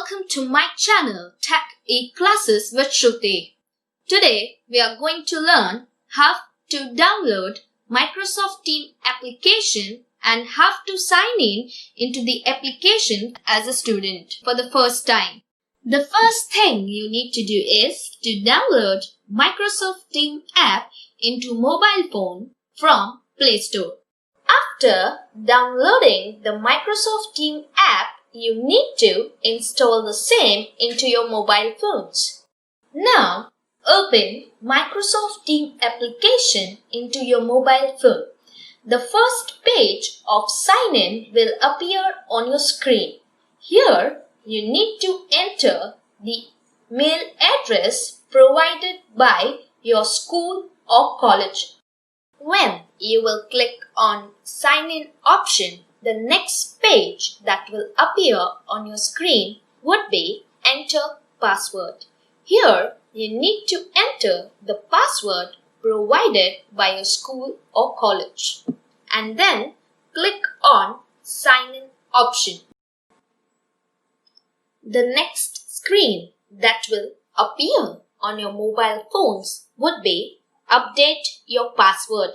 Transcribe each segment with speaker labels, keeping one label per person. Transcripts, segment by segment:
Speaker 1: welcome to my channel Tech E-Classes with Shruti. Today we are going to learn how to download Microsoft Teams application and how to sign in into the application as a student for the first time. The first thing you need to do is to download Microsoft Teams app into mobile phone from Play Store. After downloading the Microsoft Teams app, you need to install the same into your mobile phones. Now, open Microsoft Teams application into your mobile phone. The first page of sign in will appear on your screen. Here, you need to enter the mail address provided by your school or college. When you will click on sign in option, the next page that will appear on your screen would be enter password. Here, you need to enter the password provided by your school or college and then click on sign in option. The next screen that will appear on your mobile phones would be update your password.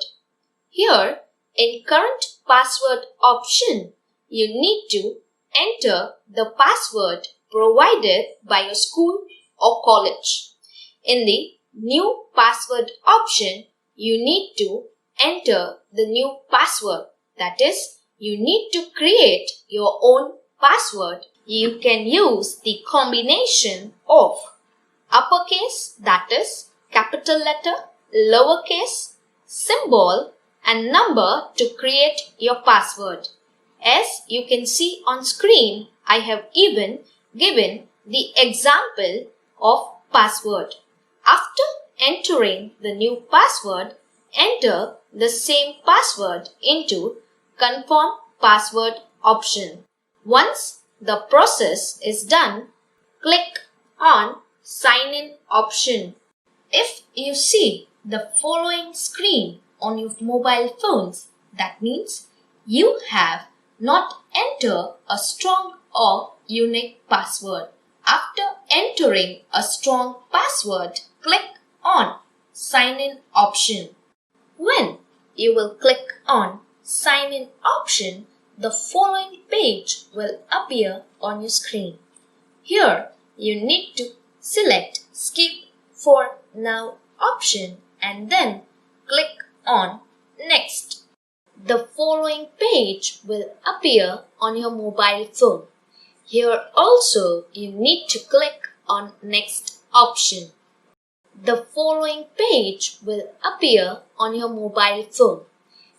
Speaker 1: Here, in current password option, you need to enter the password provided by your school or college. In the new password option, you need to enter the new password. That is, you need to create your own password. You can use the combination of uppercase, that is, capital letter, lowercase, symbol, and number to create your password. As you can see on screen, I have even given the example of password. After entering the new password, enter the same password into confirm password option. Once the process is done, click on sign in option. If you see the following screen on your mobile phones, that means you have not entered a strong or unique password. After entering a strong password, click on sign in option. When you will click on sign in option, the following page will appear on your screen. Here, you need to select skip for now option and then click on next. The following page will appear on your mobile phone. Here also you need to click on next option. The following page will appear on your mobile phone.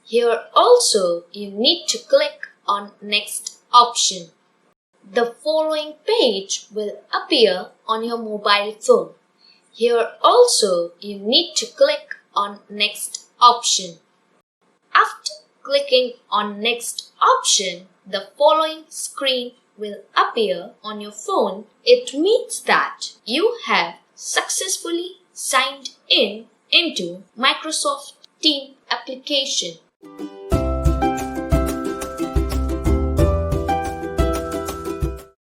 Speaker 1: Here also you need to click on next option. The following page will appear on your mobile phone. Here also you need to click on next option. After clicking on next option, the following screen will appear on your phone. It means that you have successfully signed in into Microsoft Teams application.